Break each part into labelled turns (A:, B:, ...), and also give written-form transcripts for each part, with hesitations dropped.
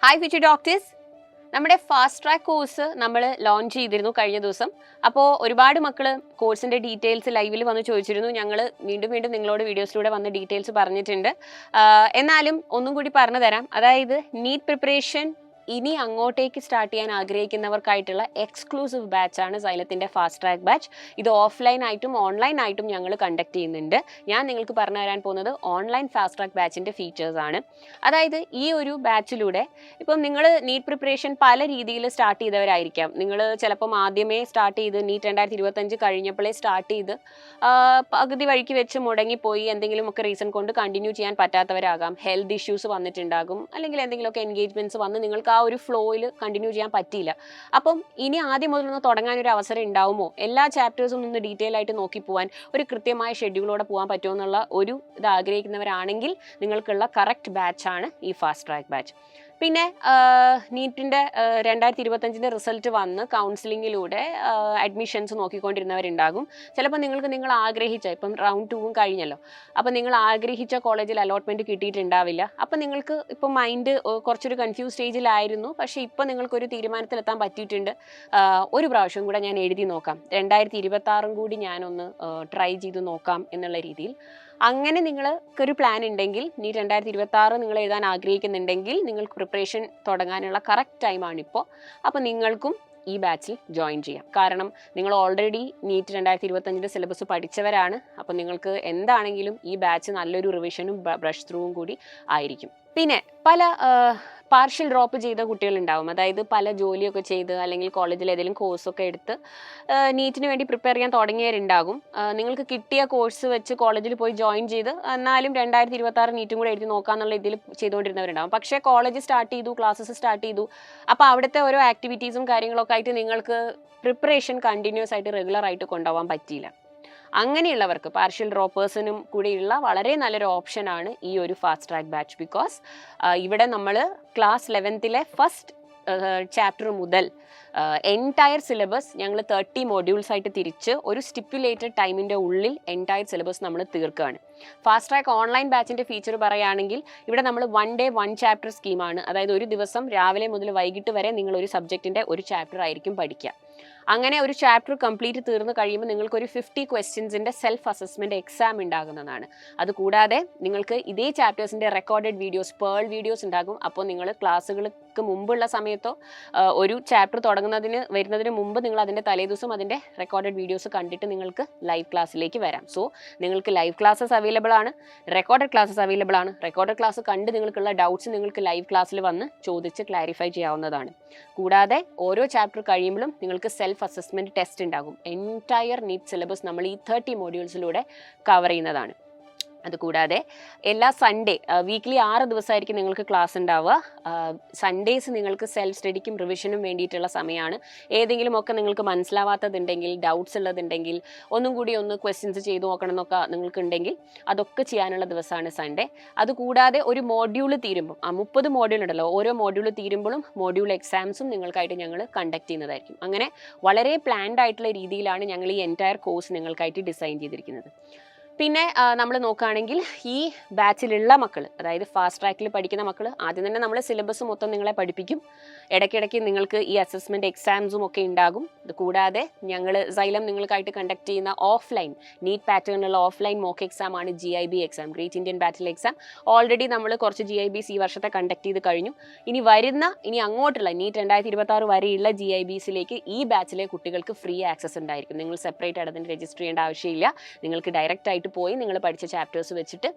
A: Hi future doctors, നമ്മുടെ fast track course നമ്മൾ launch ചെയ്തിരുന്നു കഴിഞ്ഞ ദിവസം. അപ്പോൾ ഒരുപാട് മക്കൾ കോഴ്സിൻ്റെ ഡീറ്റെയിൽസ് ലൈവിൽ വന്ന് ചോദിച്ചിരുന്നു. ഞങ്ങൾ വീണ്ടും വീണ്ടും നിങ്ങളോട് വീഡിയോസിലൂടെ വന്ന് ഡീറ്റെയിൽസ് പറഞ്ഞിട്ടുണ്ട്. എന്നാലും ഒന്നും കൂടി പറഞ്ഞു തരാം. അതായത് നീറ്റ് പ്രിപ്പറേഷൻ ഇനി അങ്ങോട്ടേക്ക് സ്റ്റാർട്ട് ചെയ്യാൻ ആഗ്രഹിക്കുന്നവർക്കായിട്ടുള്ള എക്സ്ക്ലൂസീവ് ബാച്ചാണ് സൈലത്തിൻ്റെ ഫാസ്റ്റ് ട്രാക്ക് ബാച്ച്. ഇത് ഓഫ്ലൈൻ ആയിട്ടും ഓൺലൈൻ ആയിട്ടും ഞങ്ങൾ കണ്ടക്ട് ചെയ്യുന്നുണ്ട്. ഞാൻ നിങ്ങൾക്ക് പറഞ്ഞു തരാൻ പോകുന്നത് ഓൺലൈൻ ഫാസ്റ്റ് ട്രാക്ക് ബാച്ചിൻ്റെ ഫീച്ചേഴ്സാണ്. അതായത് ഈ ഒരു ബാച്ചിലൂടെ ഇപ്പം നിങ്ങൾ നീറ്റ് പ്രിപ്പറേഷൻ പല രീതിയിൽ സ്റ്റാർട്ട് ചെയ്തവരായിരിക്കാം. നിങ്ങൾ ചിലപ്പം ആദ്യമേ സ്റ്റാർട്ട് ചെയ്ത് നീറ്റ് 2025 കഴിഞ്ഞപ്പോഴേ സ്റ്റാർട്ട് ചെയ്ത് പകുതി വഴിക്ക് വെച്ച് മുടങ്ങിപ്പോയി എന്തെങ്കിലുമൊക്കെ റീസൺ കൊണ്ട് കണ്ടിന്യൂ ചെയ്യാൻ പറ്റാത്തവരാകാം. ഹെൽത്ത് ഇഷ്യൂസ് വന്നിട്ടുണ്ടാകും, അല്ലെങ്കിൽ എന്തെങ്കിലുമൊക്കെ എൻഗേജ്മെൻറ്റ്സ് വന്ന് നിങ്ങൾക്ക് ആ ഒരു ഫ്ലോയിൽ കണ്ടിന്യൂ ചെയ്യാൻ പറ്റിയില്ല. അപ്പം ഇനി ആദ്യം മുതലൊന്ന് തുടങ്ങാനൊരു അവസരം ഉണ്ടാവുമോ, എല്ലാ ചാപ്റ്റേഴ്സും ഒന്ന് ഡീറ്റെയിൽ ആയിട്ട് നോക്കി പോകാൻ ഒരു കൃത്യമായ ഷെഡ്യൂളോടെ പോകാൻ പറ്റുമോ എന്നുള്ള ഒരു ഇത് ആഗ്രഹിക്കുന്നവരാണെങ്കിൽ നിങ്ങൾക്കുള്ള കറക്റ്റ് ബാച്ചാണ് ഈ ഫാസ്റ്റ് ട്രാക്ക് ബാച്ച്. പിന്നെ നീറ്റിൻ്റെ 2025 റിസൾട്ട് വന്ന് കൗൺസിലിങ്ങിലൂടെ അഡ്മിഷൻസ് നോക്കിക്കൊണ്ടിരുന്നവരുണ്ടാകും. ചിലപ്പോൾ നിങ്ങൾ ആഗ്രഹിച്ച, ഇപ്പം റൗണ്ട് 2 കഴിഞ്ഞല്ലോ, അപ്പോൾ നിങ്ങൾ ആഗ്രഹിച്ച കോളേജിൽ അലോട്ട്മെൻറ്റ് കിട്ടിയിട്ടുണ്ടാവില്ല. അപ്പം നിങ്ങൾക്ക് ഇപ്പം മൈൻഡ് കുറച്ചൊരു കൺഫ്യൂസ് സ്റ്റേജിലായിരുന്നു. പക്ഷേ ഇപ്പം നിങ്ങൾക്കൊരു തീരുമാനത്തിലെത്താൻ പറ്റിയിട്ടുണ്ട്. ഒരു പ്രാവശ്യം കൂടെ ഞാൻ എഴുതി നോക്കാം, 2026 കൂടി ഞാനൊന്ന് ട്രൈ ചെയ്ത് നോക്കാം എന്നുള്ള രീതിയിൽ. അങ്ങനെ നിങ്ങൾക്കൊരു പ്ലാൻ ഉണ്ടെങ്കിൽ, നീ 2026 നിങ്ങൾ എഴുതാൻ ആഗ്രഹിക്കുന്നുണ്ടെങ്കിൽ നിങ്ങൾക്ക് പ്രിപ്പറേഷൻ തുടങ്ങാനുള്ള കറക്റ്റ് ടൈമാണിപ്പോൾ. അപ്പോൾ നിങ്ങൾക്കും ഈ ബാച്ചിൽ ജോയിൻ ചെയ്യാം. കാരണം നിങ്ങൾ ഓൾറെഡി നീറ്റ് 2025 സിലബസ് പഠിച്ചവരാണ്. അപ്പോൾ നിങ്ങൾക്ക് എന്താണെങ്കിലും ഈ ബാച്ച് നല്ലൊരു റിവിഷനും ബ്രഷ് ത്രൂവും കൂടി ആയിരിക്കും. പിന്നെ പല പാർഷ്യൽ ഡ്രോപ്പ് ചെയ്ത കുട്ടികളുണ്ടാവും. അതായത് പല ജോലിയൊക്കെ ചെയ്ത് അല്ലെങ്കിൽ കോളേജിൽ ഏതെങ്കിലും കോഴ്സൊക്കെ എടുത്ത് നീറ്റിന് വേണ്ടി പ്രിപ്പയർ ചെയ്യാൻ തുടങ്ങിയവരുണ്ടാകും. നിങ്ങൾക്ക് കിട്ടിയ കോഴ്സ് വെച്ച് കോളേജിൽ പോയി ജോയിൻ ചെയ്ത് എന്നാലും 2026 നീറ്റും കൂടെ എഴുതി നോക്കാമെന്നുള്ള ഇതിൽ ചെയ്തുകൊണ്ടിരുന്നവരുണ്ടാകും. പക്ഷേ കോളേജ് സ്റ്റാർട്ട് ചെയ്തു, ക്ലാസ്സസ് സ്റ്റാർട്ട് ചെയ്തു. അപ്പോൾ അവിടുത്തെ ഓരോ ആക്ടിവിറ്റീസും കാര്യങ്ങളൊക്കെ ആയിട്ട് നിങ്ങൾക്ക് പ്രിപ്പറേഷൻ കണ്ടിന്യൂസ് ആയിട്ട് റെഗുലർ ആയിട്ട് കൊണ്ടുപോകാൻ പറ്റിയില്ല. അങ്ങനെയുള്ളവർക്ക്, പാർഷ്യൽ ഡ്രോപ്പേഴ്സിനും കൂടിയുള്ള വളരെ നല്ലൊരു ഓപ്ഷനാണ് ഈ ഒരു ഫാസ്റ്റ് ട്രാക്ക് ബാച്ച്. ബിക്കോസ് ഇവിടെ നമ്മൾ ക്ലാസ് 11ലെ ഫസ്റ്റ് ചാപ്റ്റർ മുതൽ എൻറ്റയർ സിലബസ് ഞങ്ങൾ 30 മോഡ്യൂൾസ് ആയിട്ട് തിരിച്ച് ഒരു സ്റ്റിപ്പുലേറ്റഡ് ടൈമിൻ്റെ ഉള്ളിൽ എൻറ്റയർ സിലബസ് നമ്മൾ തീർക്കുകയാണ്. ഫാസ്റ്റ് ട്രാക്ക് ഓൺലൈൻ ബാച്ചിൻ്റെ ഫീച്ചർ പറയുകയാണെങ്കിൽ ഇവിടെ നമ്മൾ 1 day 1 chapter സ്കീമാണ്. അതായത് ഒരു ദിവസം രാവിലെ മുതൽ വൈകിട്ട് വരെ നിങ്ങൾ ഒരു സബ്ജക്റ്റിൻ്റെ ഒരു ചാപ്റ്റർ ആയിരിക്കും പഠിക്കുക. അങ്ങനെ ഒരു ചാപ്റ്റർ കംപ്ലീറ്റ് തീർന്നു കഴിയുമ്പോൾ നിങ്ങൾക്കൊരു 50 ക്വസ്റ്റ്യൻസിൻ്റെ സെൽഫ് അസസ്മെൻറ്റ് എക്സാം ഉണ്ടാകുന്നതാണ്. അതുകൂടാതെ നിങ്ങൾക്ക് ഇതേ ചാപ്റ്റേഴ്സിൻ്റെ റെക്കോർഡഡ് വീഡിയോസ്, പേൾ വീഡിയോസ് ഉണ്ടാകും. അപ്പോൾ നിങ്ങൾ ക്ലാസ്സുകൾക്ക് മുമ്പുള്ള സമയത്തോ ഒരു ചാപ്റ്റർ വരുന്നതിന് മുമ്പ് നിങ്ങൾ അതിൻ്റെ തലേദിവസം അതിൻ്റെ റെക്കോർഡഡ് വീഡിയോസ് കണ്ടിട്ട് നിങ്ങൾക്ക് ലൈവ് ക്ലാസ്സിലേക്ക് വരാം. സോ നിങ്ങൾക്ക് ലൈവ് ക്ലാസ്സസ് അവൈലബിൾ ആണ്, റെക്കോർഡഡ് ക്ലാസ്സസ് അവൈലബിൾ ആണ്. റെക്കോർഡഡ് ക്ലാസ് കണ്ട് നിങ്ങൾക്കുള്ള ഡൗട്ട്സ് നിങ്ങൾക്ക് ലൈവ് ക്ലാസ്സിൽ വന്ന് ചോദിച്ച് ക്ലാരിഫൈ ചെയ്യാവുന്നതാണ്. കൂടാതെ ഓരോ ചാപ്റ്റർ കഴിയുമ്പോഴും നിങ്ങൾക്ക് സെൽഫ് അസസ്മെൻറ്റ് ടെസ്റ്റ് ഉണ്ടാകും. എൻറ്റയർ നീറ്റ് സിലബസ് നമ്മൾ ഈ 30 മോഡ്യൂൾസിലൂടെ കവർ ചെയ്യുന്നതാണ്. അതുകൂടാതെ എല്ലാ സൺഡേ, വീക്ക്ലി 6 ദിവസമായിരിക്കും നിങ്ങൾക്ക് ക്ലാസ് ഉണ്ടാവുക. സൺഡേസ് നിങ്ങൾക്ക് സെൽഫ് സ്റ്റഡിക്കും റിവിഷനും വേണ്ടിയിട്ടുള്ള സമയമാണ്. ഏതെങ്കിലുമൊക്കെ നിങ്ങൾക്ക് മനസ്സിലാവാത്തതുണ്ടെങ്കിൽ, ഡൗട്ട്സ് ഉള്ളതുണ്ടെങ്കിൽ, ഒന്നും കൂടി ഒന്ന് ക്വസ്റ്റ്യൻസ് ചെയ്ത് നോക്കണം എന്നൊക്കെ നിങ്ങൾക്കുണ്ടെങ്കിൽ അതൊക്കെ ചെയ്യാനുള്ള ദിവസമാണ് സൺഡേ. അതുകൂടാതെ ഒരു മോഡ്യൂൾ തീരുമ്പോൾ, 30 മോഡ്യൂൾ ഉണ്ടല്ലോ, ഓരോ മോഡ്യൂൾ തീരുമ്പോഴും മോഡ്യൂൾ എക്സാംസും നിങ്ങൾക്കായിട്ട് ഞങ്ങൾ കണ്ടക്ട് ചെയ്യുന്നതായിരിക്കും. അങ്ങനെ വളരെ പ്ലാൻഡ് ആയിട്ടുള്ള രീതിയിലാണ് ഞങ്ങൾ ഈ എൻറ്റയർ കോഴ്സ് നിങ്ങൾക്കായിട്ട് ഡിസൈൻ ചെയ്തിരിക്കുന്നത്. പിന്നെ നമ്മൾ നോക്കുകയാണെങ്കിൽ ഈ ബാച്ചിലുള്ള മക്കൾ, അതായത് ഫാസ്റ്റ് ട്രാക്കിൽ പഠിക്കുന്ന മക്കൾ, ആദ്യം തന്നെ നമ്മൾ സിലബസ് മൊത്തം നിങ്ങളെ പഠിപ്പിക്കും. ഇടയ്ക്കിടയ്ക്ക് നിങ്ങൾക്ക് ഈ അസസ്മെൻറ്റ് എക്സാംസും ഒക്കെ ഉണ്ടാകും. ഇത് കൂടാതെ ഞങ്ങൾ സൈലം നിങ്ങൾക്കായിട്ട് കണ്ടക്ട് ചെയ്യുന്ന ഓഫ്ലൈൻ നീറ്റ് പാറ്റേണിലുള്ള ഓഫ്ലൈൻ മോക്ക് എക്സാം ആണ് GIB exam, great Indian battle exam. Already നമ്മൾ കുറച്ച് GIBs ഈ വർഷത്തെ കണ്ടക്ട് ചെയ്ത് കഴിഞ്ഞു. ഇനി അങ്ങോട്ടുള്ള നീറ്റ് 2026 വരെയുള്ള GIBസിലേക്ക് ഈ ബാച്ചിലെ കുട്ടികൾക്ക് ഫ്രീ ആക്സസ് ഉണ്ടായിരിക്കും. നിങ്ങൾ സെപ്പറേറ്റ് ആയിട്ട് അതിന് രജിസ്റ്റർ ചെയ്യേണ്ട ആവശ്യമില്ല. നിങ്ങൾക്ക് ഡയറക്റ്റ് ആയിട്ട് പോയി നിങ്ങൾ പഠിച്ച ചാപ്റ്റേഴ്സ് വെച്ചിട്ട്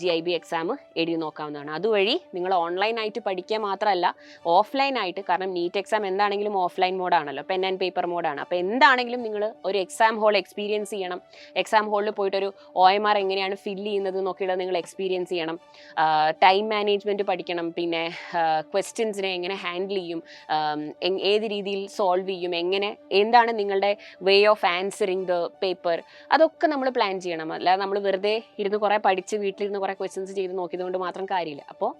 A: GIB എക്സാം എഴുതി നോക്കാവുന്നതാണ്. അതുവഴി നിങ്ങൾ ഓൺലൈനായിട്ട് പഠിക്കുക മാത്രമല്ല, ഓഫ്ലൈനായിട്ട്, കാരണം നീറ്റ് എക്സാം എന്താണെങ്കിലും ഓഫ്ലൈൻ മോഡാണല്ലോ, പെൻ ആൻഡ് പേപ്പർ മോഡാണ്. അപ്പോൾ എന്താണെങ്കിലും നിങ്ങൾ ഒരു എക്സാം ഹോൾ എക്സ്പീരിയൻസ് ചെയ്യണം. എക്സാം ഹോളിൽ പോയിട്ടൊരു OMR എങ്ങനെയാണ് ഫില്ല് ചെയ്യുന്നത് നോക്കിയിട്ട് നിങ്ങൾ എക്സ്പീരിയൻസ് ചെയ്യണം. ടൈം മാനേജ്മെൻറ്റ് പഠിക്കണം. പിന്നെ ക്വസ്റ്റ്യൻസിനെ എങ്ങനെ ഹാൻഡിൽ ചെയ്യും, ഏത് രീതിയിൽ സോൾവ് ചെയ്യും, എന്താണ് നിങ്ങളുടെ way of answering the paper, അതൊക്കെ നമ്മൾ പ്ലാൻ ചെയ്യണം. അല്ലാതെ നമ്മൾ വെറുതെ ഇരുന്ന് കുറേ പഠിച്ച് വീട്ടിലിരുന്ന് കുറേ ക്വസ്റ്റ്യൻസ് ചെയ്ത് നോക്കിയതുകൊണ്ട് മാത്രം കാര്യമില്ല. അപ്പോൾ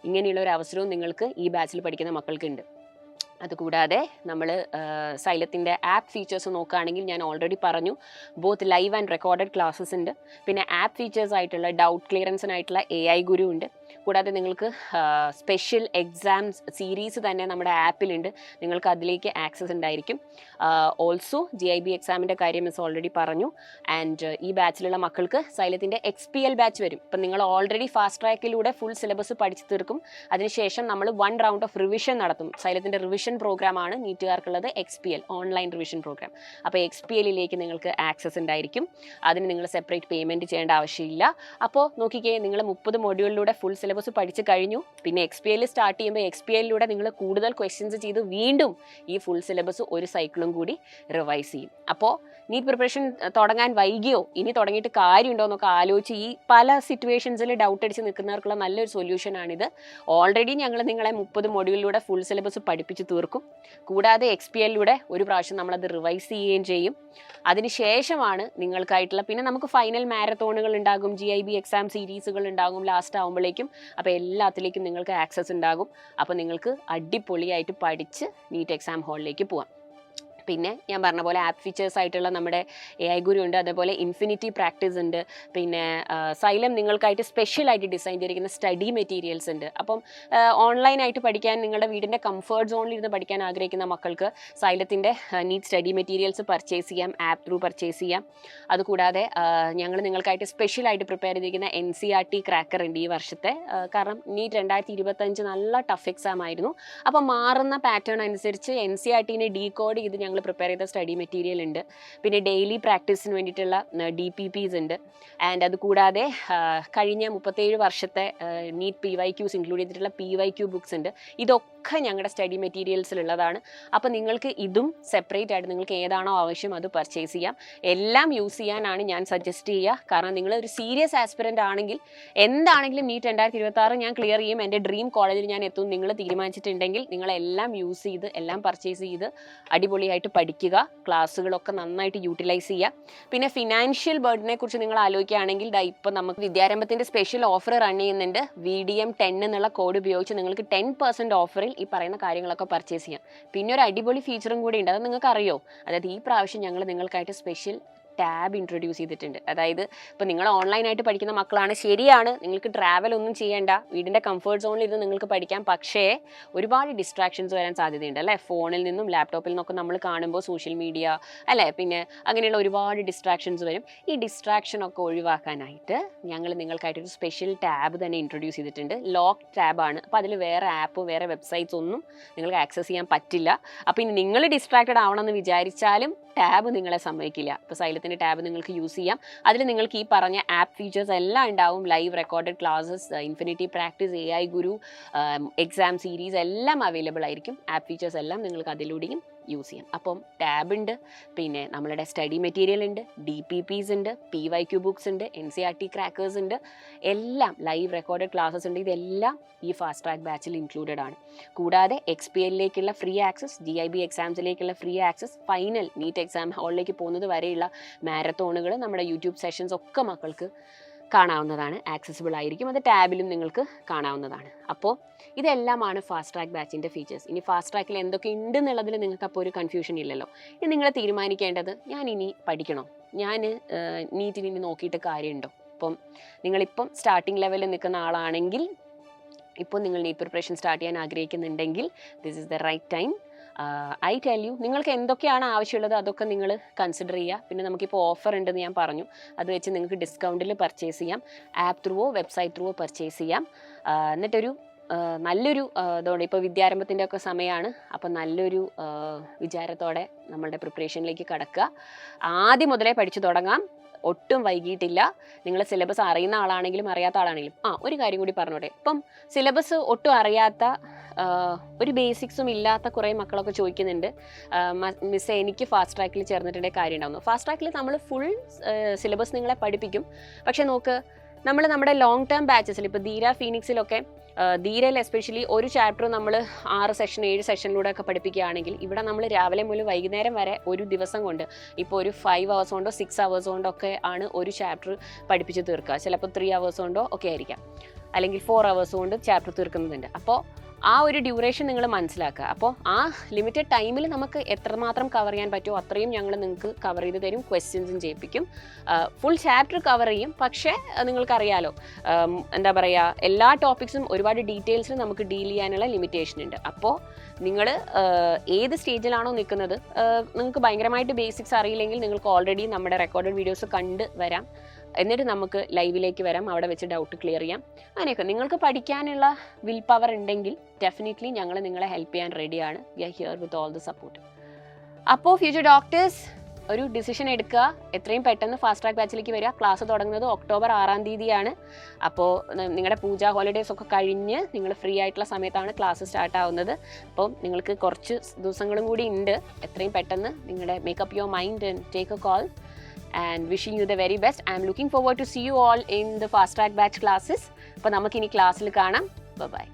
A: ഇങ്ങനെയുള്ള ഒരു അവസരവും നിങ്ങൾക്ക് ഈ ബാച്ചിൽ പഠിക്കുന്ന മക്കൾക്കുണ്ട്. അതുകൂടാതെ നമ്മൾ സൈലത്തിൻ്റെ ആപ്പ് ഫീച്ചേഴ്സ് നോക്കുകയാണെങ്കിൽ ഞാൻ ഓൾറെഡി പറഞ്ഞു, both live and recorded classes ഉണ്ട്. പിന്നെ ആപ്പ് ഫീച്ചേഴ്സ് ആയിട്ടുള്ള ഡൗട്ട് ക്ലിയറൻസിനായിട്ടുള്ള AI ഗുരു ഉണ്ട്. കൂടാതെ നിങ്ങൾക്ക് സ്പെഷ്യൽ എക്സാംസ് സീരീസ് തന്നെ നമ്മുടെ ആപ്പിലുണ്ട്, നിങ്ങൾക്ക് അതിലേക്ക് ആക്സസ് ഉണ്ടായിരിക്കും. ഓൾസോ GIB എക്സാമിൻ്റെ കാര്യം മിസ് ഓൾറെഡി പറഞ്ഞു. ആൻഡ് ഈ ബാച്ചിലുള്ള മക്കൾക്ക് സൈലത്തിൻ്റെ XPL ബാച്ച് വരും. ഇപ്പം നിങ്ങൾ ഓൾറെഡി ഫാസ്റ്റ് ട്രാക്കിലൂടെ ഫുൾ സിലബസ് പഠിച്ചു തീർക്കും. അതിനുശേഷം നമ്മൾ 1 റൗണ്ട് ഓഫ് റിവിഷൻ നടത്തും. സൈലത്തിൻ്റെ റിവിഷൻ പ്രോഗ്രാമാണ് നീറ്റുകാർക്കുള്ളത് XPL, ഓൺലൈൻ റിവിഷൻ പ്രോഗ്രാം. അപ്പോൾ XPLിലേക്ക് നിങ്ങൾക്ക് ആക്സസ് ഉണ്ടായിരിക്കും. അതിന് നിങ്ങൾ സെപ്പറേറ്റ് പേയ്മെൻറ്റ് ചെയ്യേണ്ട ആവശ്യമില്ല. അപ്പോൾ നോക്കിക്കേ, നിങ്ങൾ 30 മൊഡ്യൂളിലൂടെ ഫുൾ സിലബസ് പഠിച്ചു കഴിഞ്ഞു. പിന്നെ XPL സ്റ്റാർട്ട് ചെയ്യുമ്പോൾ XPLിലൂടെ നിങ്ങൾ കൂടുതൽ ക്വസ്റ്റ്യൻസ് ചെയ്ത് വീണ്ടും ഈ ഫുൾ സിലബസ് ഒരു സൈക്കിളും കൂടി റിവൈസ് ചെയ്യും. അപ്പോൾ നീറ്റ് പ്രിപ്പറേഷൻ തുടങ്ങാൻ വൈകിയോ, ഇനി തുടങ്ങിയിട്ട് കാര്യമുണ്ടോ എന്നൊക്കെ ആലോചിച്ച് ഈ പല സിറ്റുവേഷൻസിൽ ഡൗട്ട് അടിച്ച് നിൽക്കുന്നവർക്കുള്ള നല്ലൊരു സൊല്യൂഷനാണിത്. ഓൾറെഡി ഞങ്ങൾ നിങ്ങളെ 30 മൊഡ്യൂളിലൂടെ ഫുൾ സിലബസ് പഠിപ്പിച്ച് തീർക്കും. കൂടാതെ XPLിലൂടെ ഒരു പ്രാവശ്യം നമ്മളത് റിവൈസ് ചെയ്യുകയും ചെയ്യും. അതിനുശേഷമാണ് നിങ്ങൾക്കായിട്ടുള്ള, പിന്നെ നമുക്ക് ഫൈനൽ മാരത്തോണുകൾ ഉണ്ടാകും, GIB എക്സാം സീരീസുകൾ ഉണ്ടാകും ലാസ്റ്റ് ആകുമ്പോഴേക്കും. അപ്പോൾ എല്ലാത്തിലേക്കും നിങ്ങൾക്ക് ആക്സസ് ഉണ്ടാകും. അപ്പോൾ നിങ്ങൾക്ക് അടിപൊളിയായിട്ട് പഠിച്ച് നീറ്റ് എക്സാം ഹാളിലേക്ക് പോവാം. പിന്നെ ഞാൻ പറഞ്ഞ പോലെ ആപ്പ് ഫീച്ചേഴ്സ് ആയിട്ടുള്ള നമ്മുടെ AI ഗുരു ഉണ്ട്, അതേപോലെ ഇൻഫിനിറ്റി പ്രാക്ടീസ് ഉണ്ട്. പിന്നെ സൈലം നിങ്ങൾക്കായിട്ട് സ്പെഷ്യലായിട്ട് ഡിസൈൻ ചെയ്തിരിക്കുന്ന സ്റ്റഡി മെറ്റീരിയൽസ് ഉണ്ട്. അപ്പം ഓൺലൈനായിട്ട് പഠിക്കാൻ, നിങ്ങളുടെ വീടിൻ്റെ കംഫർട്ട് സോണിൽ ഇരുന്ന് പഠിക്കാൻ ആഗ്രഹിക്കുന്ന മക്കൾക്ക് സൈലത്തിൻ്റെ നീറ്റ് സ്റ്റഡി മെറ്റീരിയൽസ് പർച്ചേസ് ചെയ്യാം, ആപ്പ് ത്രൂ പർച്ചേസ് ചെയ്യാം. അതുകൂടാതെ ഞങ്ങൾ നിങ്ങൾക്കായിട്ട് സ്പെഷ്യലായിട്ട് പ്രിപ്പയർ ചെയ്തിരിക്കുന്ന NCERT ക്രാക്കർ ഉണ്ട് ഈ വർഷത്തെ. കാരണം നീറ്റ് 2025 നല്ല ടഫ് എക്സാം ആയിരുന്നു. അപ്പോൾ മാറുന്ന പാറ്റേൺ അനുസരിച്ച് NCERTനെ ഡീകോഡ് ചെയ്ത് ഞങ്ങൾ പ്രിപ്പയർ ചെയ്ത സ്റ്റഡി മെറ്റീരിയൽ ഉണ്ട്. പിന്നെ ഡെയിലി പ്രാക്ടീസിന് വേണ്ടിയിട്ടുള്ള DPPs ഉണ്ട്. ആൻഡ് അതുകൂടാതെ കഴിഞ്ഞ 37 വർഷത്തെ നീറ്റ് PYQs ഇൻക്ലൂഡ് ചെയ്തിട്ടുള്ള PYQ ബുക്സ് ഉണ്ട്. ഇതൊക്കെ ഞങ്ങളുടെ സ്റ്റഡി മെറ്റീരിയൽസിലുള്ളതാണ്. അപ്പോൾ നിങ്ങൾക്ക് ഇതും സെപ്പറേറ്റ് ആയിട്ട് നിങ്ങൾക്ക് ഏതാണോ ആവശ്യം അത് പർച്ചേസ് ചെയ്യാം. എല്ലാം യൂസ് ചെയ്യാനാണ് ഞാൻ സജസ്റ്റ് ചെയ്യുക. കാരണം നിങ്ങൾ ഒരു സീരിയസ് ആസ്പിറൻ്റ് ആണെങ്കിൽ എന്താണെങ്കിലും നീറ്റ് 2026 ഞാൻ ക്ലിയർ ചെയ്യും, എൻ്റെ ഡ്രീം കോളേജിൽ ഞാൻ എത്തും നിങ്ങൾ തീരുമാനിച്ചിട്ടുണ്ടെങ്കിൽ നിങ്ങളെല്ലാം യൂസ് ചെയ്ത് എല്ലാം പർച്ചേസ് ചെയ്ത് അടിപൊളിയായിട്ട് പഠിക്കുക. ക്ലാസ്സുകളൊക്കെ നന്നായിട്ട് യൂട്ടിലൈസ് ചെയ്യുക. പിന്നെ ഫിനാൻഷ്യൽ ബർഡനെ കുറിച്ച് നിങ്ങൾ ആലോചിക്കുകയാണെങ്കിൽ ഇപ്പോൾ നമുക്ക് വിദ്യാരംഭത്തിൻ്റെ സ്പെഷ്യൽ ഓഫർ റൺ ചെയ്യുന്നുണ്ട്. VDM10 എന്നുള്ള കോഡ് ഉപയോഗിച്ച് നിങ്ങൾക്ക് 10% ഓഫറിൽ ഈ പറയുന്ന കാര്യങ്ങളൊക്കെ പർച്ചേസ് ചെയ്യാം. പിന്നെ ഒരു അടിപൊളി ഫീച്ചറും കൂടി ഉണ്ട്, അത് നിങ്ങൾക്ക് അറിയോ? അതായത് ഈ പ്രാവശ്യം ഞങ്ങൾ നിങ്ങൾക്കായിട്ട് സ്പെഷ്യൽ ടാബ് ഇൻട്രൊഡ്യൂസ് ചെയ്തിട്ടുണ്ട്. അതായത് ഇപ്പോൾ നിങ്ങൾ ഓൺലൈനായിട്ട് പഠിക്കുന്ന മക്കളാണ്, ശരിയാണ്, നിങ്ങൾക്ക് ട്രാവൽ ഒന്നും ചെയ്യേണ്ട, വീടിൻ്റെ കംഫർട്ട് സോണിൽ ഇരുന്ന് നിങ്ങൾക്ക് പഠിക്കാം. പക്ഷേ ഒരുപാട് ഡിസ്ട്രാക്ഷൻസ് വരാൻ സാധ്യതയുണ്ട് അല്ലേ? ഫോണിൽ നിന്നും ലാപ്ടോപ്പിൽ നിന്നൊക്കെ നമ്മൾ കാണുമ്പോൾ സോഷ്യൽ മീഡിയ അല്ലേ, പിന്നെ അങ്ങനെയുള്ള ഒരുപാട് ഡിസ്ട്രാക്ഷൻസ് വരും. ഈ ഡിസ്ട്രാക്ഷനൊക്കെ ഒഴിവാക്കാനായിട്ട് ഞങ്ങൾ നിങ്ങൾക്കായിട്ടൊരു സ്പെഷ്യൽ ടാബ് തന്നെ ഇൻട്രൊഡ്യൂസ് ചെയ്തിട്ടുണ്ട്. ലോക്ക് ടാബാണ്. അപ്പോൾ അതിൽ വേറെ ആപ്പ്, വേറെ വെബ്സൈറ്റ്സ് ഒന്നും നിങ്ങൾക്ക് ആക്സസ് ചെയ്യാൻ പറ്റില്ല. അപ്പോൾ ഇനി നിങ്ങൾ ഡിസ്ട്രാക്റ്റഡ് ആവണമെന്ന് വിചാരിച്ചാലും ടാബ് നിങ്ങളെ സമ്മതിക്കില്ല. ഇപ്പോൾ സൈലത്തിൻ്റെ ടാബ് നിങ്ങൾക്ക് യൂസ് ചെയ്യാം. അതിൽ നിങ്ങൾക്ക് ഈ പറഞ്ഞ ആപ്പ് ഫീച്ചേഴ്സ് എല്ലാം ഉണ്ടാവും. Live recorded classes, infinity practice, AI ഗുരു, എക്സാം സീരീസ് എല്ലാം അവൈലബിൾ ആയിരിക്കും. ആപ്പ് ഫീച്ചേഴ്സ് എല്ലാം നിങ്ങൾക്ക് അതിലൂടെയും യൂസ് ചെയ്യാം. അപ്പം ടാബ് ഉണ്ട്, പിന്നെ നമ്മളുടെ സ്റ്റഡി മെറ്റീരിയൽ ഉണ്ട്, DPPs ഉണ്ട്, PYQ ബുക്സ് ഉണ്ട്, NCERT ക്രാക്കേഴ്സ് ഉണ്ട്, എല്ലാം ലൈവ് റെക്കോർഡഡ് ക്ലാസ്സസ് ഉണ്ട്. ഇതെല്ലാം ഈ ഫാസ്റ്റ് ട്രാക്ക് ബാച്ചിൽ ഇൻക്ലൂഡഡ് ആണ്. കൂടാതെ XPLിലേക്കുള്ള ഫ്രീ ആക്സസ്, GIB എക്സാംസിലേക്കുള്ള free access, final NEET exam ഹാളിലേക്ക് പോകുന്നത് വരെയുള്ള മാരത്തോണുകൾ, നമ്മുടെ യൂട്യൂബ് സെഷൻസ് ഒക്കെ മക്കൾക്ക് കാണാവുന്നതാണ്, ആക്സസിബിൾ ആയിരിക്കും. അത് ടാബിലും നിങ്ങൾക്ക് കാണാവുന്നതാണ്. അപ്പോൾ ഇതെല്ലാമാണ് ഫാസ്റ്റ് ട്രാക്ക് ബാച്ചിൻ്റെ ഫീച്ചേഴ്സ്. ഇനി ഫാസ്റ്റ് ട്രാക്കിൽ എന്തൊക്കെ ഉണ്ട് എന്നുള്ളതിൽ നിങ്ങൾക്ക് അപ്പോൾ ഒരു കൺഫ്യൂഷൻ ഇല്ലല്ലോ. ഇനി നിങ്ങൾ തീരുമാനിക്കേണ്ടത്, ഞാൻ ഇനി പഠിക്കണോ, ഞാൻ നീറ്റിന് ഇനി നോക്കിയിട്ട് കാര്യമുണ്ടോ? ഇപ്പം നിങ്ങളിപ്പം സ്റ്റാർട്ടിംഗ് ലെവലിൽ നിൽക്കുന്ന ആളാണെങ്കിൽ, ഇപ്പോൾ നിങ്ങൾ നീറ്റ് പ്രിപ്പറേഷൻ സ്റ്റാർട്ട് ചെയ്യാൻ ആഗ്രഹിക്കുന്നുണ്ടെങ്കിൽ this is the right time. I tell you, നിങ്ങൾക്ക് എന്തൊക്കെയാണ് ആവശ്യമുള്ളത് അതൊക്കെ നിങ്ങൾ കൺസിഡർ ചെയ്യുക. പിന്നെ നമുക്കിപ്പോൾ ഓഫർ ഉണ്ടെന്ന് ഞാൻ പറഞ്ഞു, അത് വെച്ച് നിങ്ങൾക്ക് ഡിസ്കൗണ്ടിൽ പർച്ചേസ് ചെയ്യാം. ആപ്പ് ത്രൂവോ വെബ്സൈറ്റ് ത്രൂവോ പർച്ചേസ് ചെയ്യാം. എന്നിട്ടൊരു നല്ലൊരു ഇതുകൊണ്ട് ഇപ്പോൾ വിദ്യാരംഭത്തിൻ്റെ ഒക്കെ സമയമാണ്. അപ്പോൾ നല്ലൊരു വിചാരത്തോടെ നമ്മളുടെ പ്രിപ്പറേഷനിലേക്ക് കടക്കുക. ആദ്യം മുതലേ പഠിച്ചു തുടങ്ങാം, ഒട്ടും വൈകിട്ടില്ല. നിങ്ങൾ സിലബസ് അറിയുന്ന ആളാണെങ്കിലും അറിയാത്ത ആളാണെങ്കിലും. ഒരു കാര്യം കൂടി പറഞ്ഞോട്ടെ, ഇപ്പം സിലബസ് ഒട്ടും അറിയാത്ത, ഒരു ബേസിക്സും ഇല്ലാത്ത കുറേ മക്കളൊക്കെ ചോദിക്കുന്നുണ്ട്, മിസ്സേ എനിക്ക് ഫാസ്റ്റ് ട്രാക്കിൽ ചേർന്നിട്ടുണ്ടെങ്കിൽ കാര്യം ഉണ്ടാവുന്നു. ഫാസ്റ്റ് ട്രാക്കിൽ നമ്മൾ ഫുൾ സിലബസ് നിങ്ങളെ പഠിപ്പിക്കും. പക്ഷേ നോക്ക്, നമ്മുടെ ലോങ് ടേം ബാച്ചസിൽ ഇപ്പോൾ ധീര ഫീനിക്സിലൊക്കെ, ധീരയിൽ എസ്പെഷ്യലി ഒരു ചാപ്റ്റർ നമ്മൾ 6 സെഷൻ 7 സെഷനിലൂടെ ഒക്കെ പഠിപ്പിക്കുകയാണെങ്കിൽ ഇവിടെ നമ്മൾ രാവിലെ മുതൽ വൈകുന്നേരം വരെ ഒരു ദിവസം കൊണ്ട്, ഇപ്പോൾ ഒരു 5 hours കൊണ്ടോ 6 hours കൊണ്ടോ ഒക്കെ ആണ് ഒരു ചാപ്റ്റർ പഠിപ്പിച്ച് തീർക്കുക. ചിലപ്പോൾ 3 hours കൊണ്ടോ ഒക്കെ ആയിരിക്കാം, അല്ലെങ്കിൽ 4 hours കൊണ്ട് ചാപ്റ്റർ തീർക്കുന്നുണ്ട്. അപ്പോൾ ആ ഒരു ഡ്യൂറേഷൻ നിങ്ങൾ മനസ്സിലാക്കുക. അപ്പോൾ ആ ലിമിറ്റഡ് ടൈമിൽ നമുക്ക് എത്രമാത്രം കവർ ചെയ്യാൻ പറ്റുമോ അത്രയും ഞങ്ങൾ നിങ്ങൾക്ക് കവർ ചെയ്ത് തരും, ക്വസ്റ്റ്യൻസും ചെയ്യിപ്പിക്കും. ഫുൾ ചാപ്റ്റർ കവർ ചെയ്യും, പക്ഷേ നിങ്ങൾക്കറിയാലോ എന്താ പറയുക, എല്ലാ ടോപ്പിക്സും ഒരുപാട് ഡീറ്റെയിൽസിൽ നമുക്ക് ഡീൽ ചെയ്യാനുള്ള ലിമിറ്റേഷൻ ഉണ്ട്. അപ്പോൾ നിങ്ങൾ ഏത് സ്റ്റേജിലാണോ നിൽക്കുന്നത്, നിങ്ങൾക്ക് ഭയങ്കരമായിട്ട് ബേസിക്സ് അറിയില്ലെങ്കിൽ നിങ്ങൾക്ക് ഓൾറെഡി നമ്മുടെ റെക്കോർഡഡ് വീഡിയോസ് കണ്ട് വരാം, എന്നിട്ട് നമുക്ക് ലൈവിലേക്ക് വരാം, അവിടെ വെച്ച് ഡൗട്ട് ക്ലിയർ ചെയ്യാം. അങ്ങനെയൊക്കെ നിങ്ങൾക്ക് പഠിക്കാനുള്ള വിൽ പവർ ഉണ്ടെങ്കിൽ ഡെഫിനറ്റ്ലി ഞങ്ങൾ നിങ്ങളെ ഹെൽപ്പ് ചെയ്യാൻ റെഡിയാണ്. We are here with all the support. അപ്പോൾ ഫ്യൂച്ചർ ഡോക്ടേഴ്സ് ഒരു ഡിസിഷൻ എടുക്കുക, എത്രയും പെട്ടെന്ന് ഫാസ്റ്റ് ട്രാക്ക് ബാച്ചിലേക്ക് വരിക. ക്ലാസ് തുടങ്ങുന്നത് ഒക്ടോബർ 6-ാം തീയതിയാണ്. അപ്പോൾ നിങ്ങളുടെ പൂജ ഹോളിഡേയ്സ് ഒക്കെ കഴിഞ്ഞ് നിങ്ങൾ ഫ്രീ ആയിട്ടുള്ള സമയത്താണ് ക്ലാസ് സ്റ്റാർട്ട് ആവുന്നത്. അപ്പോൾ നിങ്ങൾക്ക് കുറച്ച് ദിവസങ്ങളും കൂടി ഉണ്ട്. എത്രയും പെട്ടെന്ന് നിങ്ങളുടെ makeup your mind and take A call. And wishing you the very best. I am looking forward to see you all in the fast track batch classes. അപ്പോൾ നമുക്കിനി ക്ലാസ്സിൽ കാണാം. Bye bye.